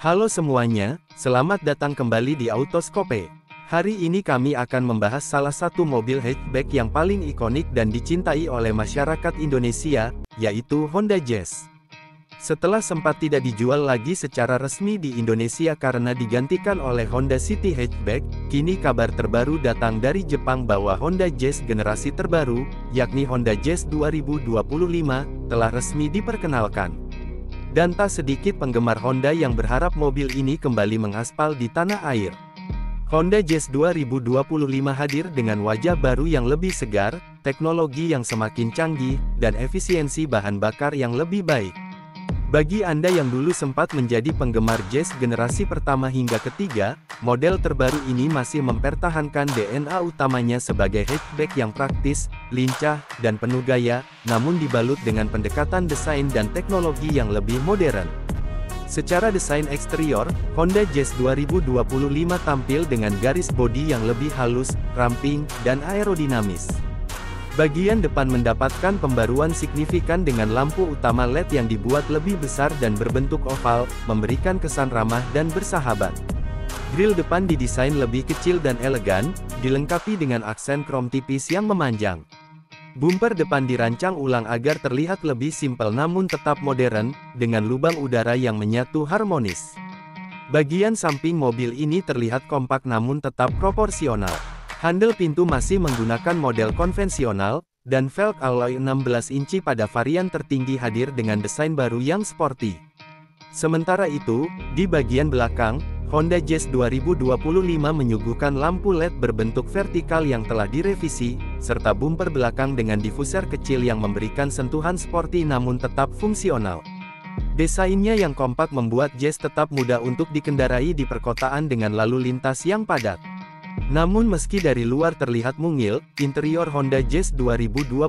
Halo semuanya, selamat datang kembali di Autoscope. Hari ini kami akan membahas salah satu mobil hatchback yang paling ikonik dan dicintai oleh masyarakat Indonesia, yaitu Honda Jazz. Setelah sempat tidak dijual lagi secara resmi di Indonesia karena digantikan oleh Honda City Hatchback, kini kabar terbaru datang dari Jepang bahwa Honda Jazz generasi terbaru, yakni Honda Jazz 2025, telah resmi diperkenalkan. Dan tak sedikit penggemar Honda yang berharap mobil ini kembali mengaspal di tanah air. Honda Jazz 2025 hadir dengan wajah baru yang lebih segar, teknologi yang semakin canggih, dan efisiensi bahan bakar yang lebih baik. Bagi Anda yang dulu sempat menjadi penggemar Jazz generasi pertama hingga ketiga, model terbaru ini masih mempertahankan DNA utamanya sebagai hatchback yang praktis, lincah, dan penuh gaya, namun dibalut dengan pendekatan desain dan teknologi yang lebih modern. Secara desain eksterior, Honda Jazz 2025 tampil dengan garis bodi yang lebih halus, ramping, dan aerodinamis. Bagian depan mendapatkan pembaruan signifikan dengan lampu utama LED yang dibuat lebih besar dan berbentuk oval, memberikan kesan ramah dan bersahabat. Grill depan didesain lebih kecil dan elegan, dilengkapi dengan aksen krom tipis yang memanjang. Bumper depan dirancang ulang agar terlihat lebih simpel namun tetap modern, dengan lubang udara yang menyatu harmonis. Bagian samping mobil ini terlihat kompak namun tetap proporsional. Handle pintu masih menggunakan model konvensional, dan velg alloy 16 inci pada varian tertinggi hadir dengan desain baru yang sporty. Sementara itu, di bagian belakang, Honda Jazz 2025 menyuguhkan lampu LED berbentuk vertikal yang telah direvisi, serta bumper belakang dengan diffuser kecil yang memberikan sentuhan sporty namun tetap fungsional. Desainnya yang kompak membuat Jazz tetap mudah untuk dikendarai di perkotaan dengan lalu lintas yang padat. Namun meski dari luar terlihat mungil, interior Honda Jazz 2025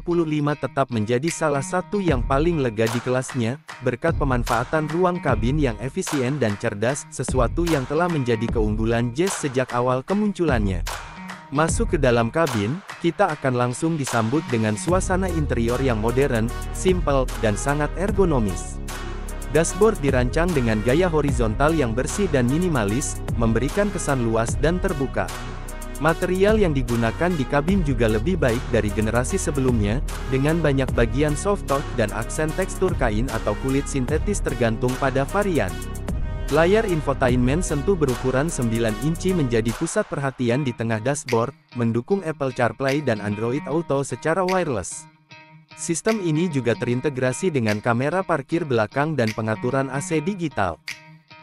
tetap menjadi salah satu yang paling lega di kelasnya, berkat pemanfaatan ruang kabin yang efisien dan cerdas, sesuatu yang telah menjadi keunggulan Jazz sejak awal kemunculannya. Masuk ke dalam kabin, kita akan langsung disambut dengan suasana interior yang modern, simple, dan sangat ergonomis. Dashboard dirancang dengan gaya horizontal yang bersih dan minimalis, memberikan kesan luas dan terbuka. Material yang digunakan di kabin juga lebih baik dari generasi sebelumnya, dengan banyak bagian soft touch dan aksen tekstur kain atau kulit sintetis tergantung pada varian. Layar infotainment sentuh berukuran 9 inci menjadi pusat perhatian di tengah dashboard, mendukung Apple CarPlay dan Android Auto secara wireless. Sistem ini juga terintegrasi dengan kamera parkir belakang dan pengaturan AC digital.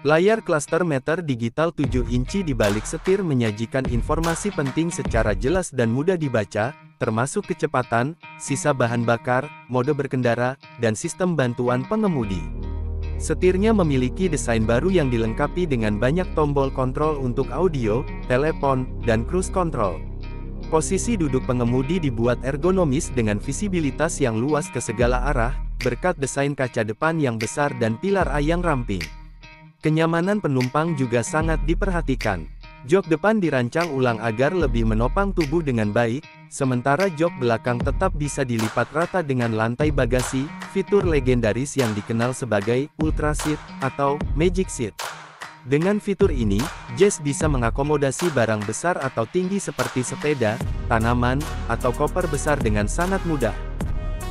Layar cluster meter digital 7 inci di balik setir menyajikan informasi penting secara jelas dan mudah dibaca, termasuk kecepatan, sisa bahan bakar, mode berkendara, dan sistem bantuan pengemudi. Setirnya memiliki desain baru yang dilengkapi dengan banyak tombol kontrol untuk audio, telepon, dan cruise control. Posisi duduk pengemudi dibuat ergonomis dengan visibilitas yang luas ke segala arah, berkat desain kaca depan yang besar dan pilar A yang ramping. Kenyamanan penumpang juga sangat diperhatikan. Jok depan dirancang ulang agar lebih menopang tubuh dengan baik, sementara jok belakang tetap bisa dilipat rata dengan lantai bagasi, fitur legendaris yang dikenal sebagai Ultra Seat atau Magic Seat. Dengan fitur ini, Jazz bisa mengakomodasi barang besar atau tinggi seperti sepeda, tanaman, atau koper besar dengan sangat mudah.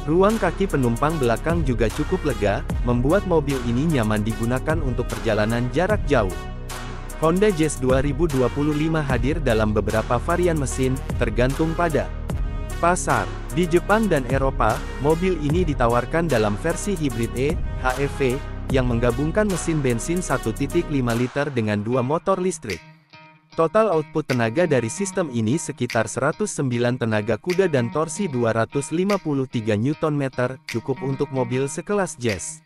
Ruang kaki penumpang belakang juga cukup lega, membuat mobil ini nyaman digunakan untuk perjalanan jarak jauh. Honda Jazz 2025 hadir dalam beberapa varian mesin, tergantung pada pasar. Di Jepang dan Eropa, mobil ini ditawarkan dalam versi hybrid HEV, yang menggabungkan mesin bensin 1.5 liter dengan 2 motor listrik. Total output tenaga dari sistem ini sekitar 109 tenaga kuda dan torsi 253 Nm, cukup untuk mobil sekelas Jazz.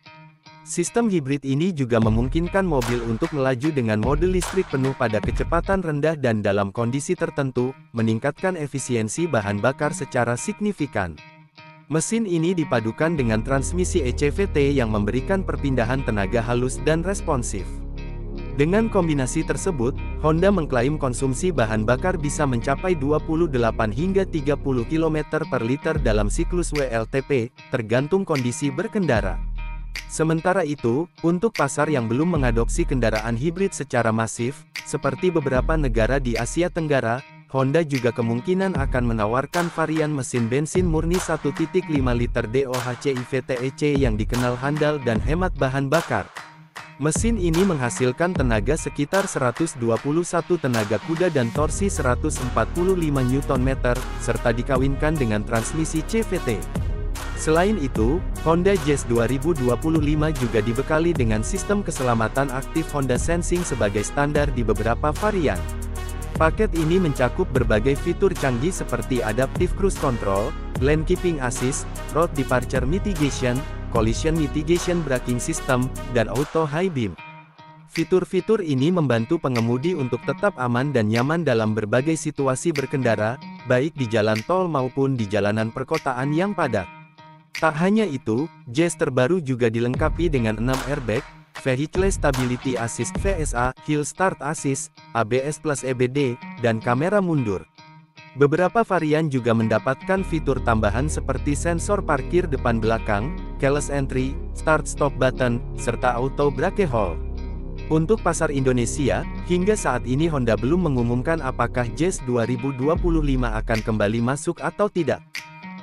Sistem hibrid ini juga memungkinkan mobil untuk melaju dengan mode listrik penuh pada kecepatan rendah dan dalam kondisi tertentu, meningkatkan efisiensi bahan bakar secara signifikan. Mesin ini dipadukan dengan transmisi ECVT yang memberikan perpindahan tenaga halus dan responsif. Dengan kombinasi tersebut, Honda mengklaim konsumsi bahan bakar bisa mencapai 28 hingga 30 km per liter dalam siklus WLTP, tergantung kondisi berkendara. Sementara itu, untuk pasar yang belum mengadopsi kendaraan hibrid secara masif, seperti beberapa negara di Asia Tenggara, Honda juga kemungkinan akan menawarkan varian mesin bensin murni 1.5 liter DOHC IVTEC yang dikenal handal dan hemat bahan bakar. Mesin ini menghasilkan tenaga sekitar 121 tenaga kuda dan torsi 145 Nm, serta dikawinkan dengan transmisi CVT. Selain itu, Honda Jazz 2025 juga dibekali dengan sistem keselamatan aktif Honda Sensing sebagai standar di beberapa varian. Paket ini mencakup berbagai fitur canggih seperti Adaptive Cruise Control, Lane Keeping Assist, Road Departure Mitigation, Collision Mitigation Braking System, dan Auto High Beam. Fitur-fitur ini membantu pengemudi untuk tetap aman dan nyaman dalam berbagai situasi berkendara, baik di jalan tol maupun di jalanan perkotaan yang padat. Tak hanya itu, Jazz terbaru juga dilengkapi dengan 6 airbag, Vehicle Stability Assist VSA, Hill Start Assist, ABS plus EBD, dan kamera mundur. Beberapa varian juga mendapatkan fitur tambahan seperti sensor parkir depan belakang, keyless entry, start-stop button, serta auto brake hold. Untuk pasar Indonesia, hingga saat ini Honda belum mengumumkan apakah Jazz 2025 akan kembali masuk atau tidak.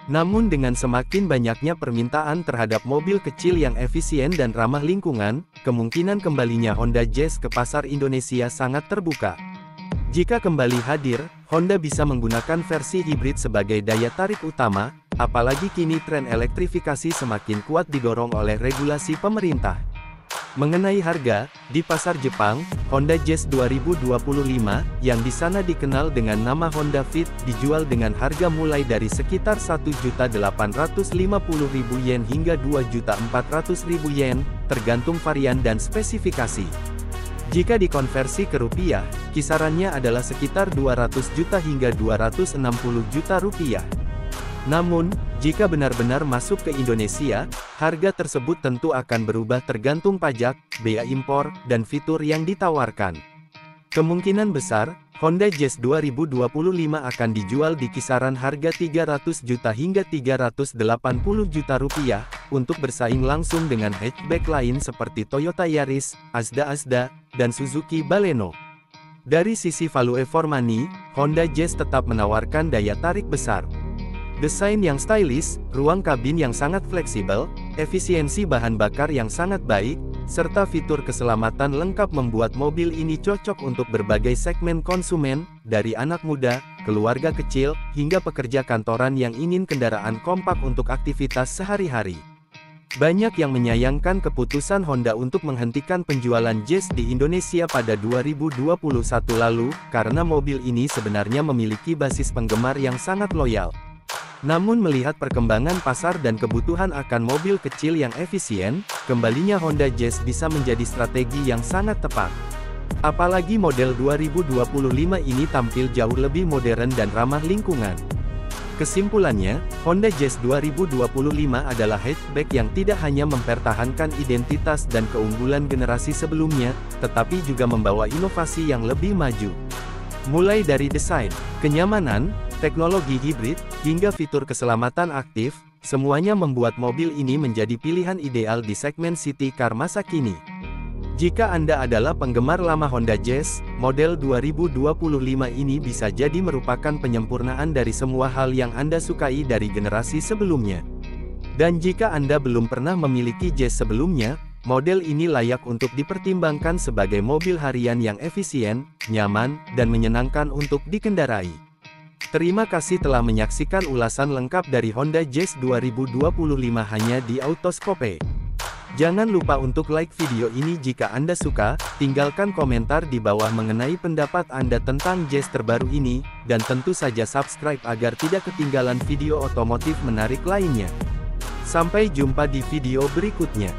Namun dengan semakin banyaknya permintaan terhadap mobil kecil yang efisien dan ramah lingkungan, kemungkinan kembalinya Honda Jazz ke pasar Indonesia sangat terbuka. Jika kembali hadir, Honda bisa menggunakan versi hibrid sebagai daya tarik utama, apalagi kini tren elektrifikasi semakin kuat didorong oleh regulasi pemerintah. Mengenai harga, di pasar Jepang, Honda Jazz 2025, yang di sana dikenal dengan nama Honda Fit, dijual dengan harga mulai dari sekitar 1.850.000 yen hingga 2.400.000 yen, tergantung varian dan spesifikasi. Jika dikonversi ke rupiah, kisarannya adalah sekitar 200 juta hingga 260 juta rupiah. Namun, jika benar-benar masuk ke Indonesia, harga tersebut tentu akan berubah tergantung pajak, bea impor, dan fitur yang ditawarkan. Kemungkinan besar, Honda Jazz 2025 akan dijual di kisaran harga 300 juta hingga 380 juta rupiah, untuk bersaing langsung dengan hatchback lain seperti Toyota Yaris, Mazda, dan Suzuki Baleno. Dari sisi value for money, Honda Jazz tetap menawarkan daya tarik besar. Desain yang stylish, ruang kabin yang sangat fleksibel, efisiensi bahan bakar yang sangat baik, serta fitur keselamatan lengkap membuat mobil ini cocok untuk berbagai segmen konsumen, dari anak muda, keluarga kecil, hingga pekerja kantoran yang ingin kendaraan kompak untuk aktivitas sehari-hari. Banyak yang menyayangkan keputusan Honda untuk menghentikan penjualan Jazz di Indonesia pada 2021 lalu, karena mobil ini sebenarnya memiliki basis penggemar yang sangat loyal. Namun melihat perkembangan pasar dan kebutuhan akan mobil kecil yang efisien, kembalinya Honda Jazz bisa menjadi strategi yang sangat tepat. Apalagi model 2025 ini tampil jauh lebih modern dan ramah lingkungan. Kesimpulannya, Honda Jazz 2025 adalah hatchback yang tidak hanya mempertahankan identitas dan keunggulan generasi sebelumnya, tetapi juga membawa inovasi yang lebih maju. Mulai dari desain, kenyamanan, teknologi hibrid, hingga fitur keselamatan aktif, semuanya membuat mobil ini menjadi pilihan ideal di segmen city car masa kini. Jika Anda adalah penggemar lama Honda Jazz, model 2025 ini bisa jadi merupakan penyempurnaan dari semua hal yang Anda sukai dari generasi sebelumnya. Dan jika Anda belum pernah memiliki Jazz sebelumnya, model ini layak untuk dipertimbangkan sebagai mobil harian yang efisien, nyaman, dan menyenangkan untuk dikendarai. Terima kasih telah menyaksikan ulasan lengkap dari Honda Jazz 2025 hanya di Autoscope. Jangan lupa untuk like video ini jika Anda suka, tinggalkan komentar di bawah mengenai pendapat Anda tentang Jazz terbaru ini, dan tentu saja subscribe agar tidak ketinggalan video otomotif menarik lainnya. Sampai jumpa di video berikutnya.